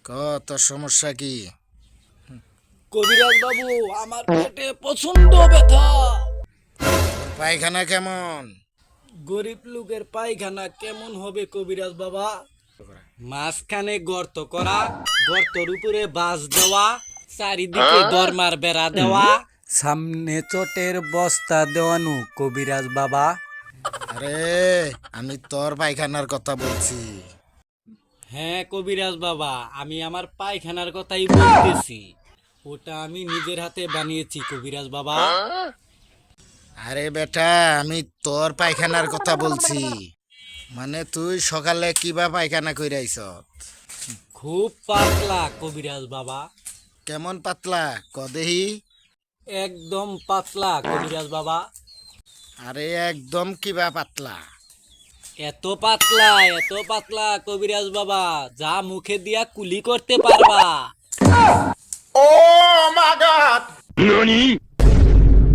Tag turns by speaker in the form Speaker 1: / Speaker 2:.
Speaker 1: তোর সমস্যা কি?
Speaker 2: কবিরাজ বাবু, আমার পেটে প্রচন্ড ব্যথা।
Speaker 1: পায়খানা কেমন?
Speaker 2: গরিব লোকের পায়খানা কেমন হবে কবিরাজ বাবা? মাঝখানে গর্ত করা, গর্তর উপরে বাঁশ দেওয়া, চারিদিকে দরমার বেড়া দেওয়া, সামনে চটের বস্তা দেওয়ানো কবিরাজ বাবা।
Speaker 1: আরে আমি তোর পায়খানার কথা বলছি।
Speaker 2: হ্যাঁ কবিরাজ বাবা, আমি আমার পায়খানার কথাই বলতেছি। ওটা আমি নিজের হাতে বানিয়েছি কবিরাজ বাবা।
Speaker 1: আরে বেটা, আমি তোর পায়খানার কথা বলছি। মানে তুই সকালে কিবা পায়খানা কইরা আইছ?
Speaker 2: খুব পাতলা কবিরাজ বাবা।
Speaker 1: কেমন পাতলা কদেহি?
Speaker 2: একদম পাতলা কবিরাজ বাবা।
Speaker 1: আরে একদম কিবা পাতলা?
Speaker 2: এত পাতলা কবিরাজ বাবা, যা মুখে দিয়া কুলি করতে পারবা।
Speaker 3: Oh my God!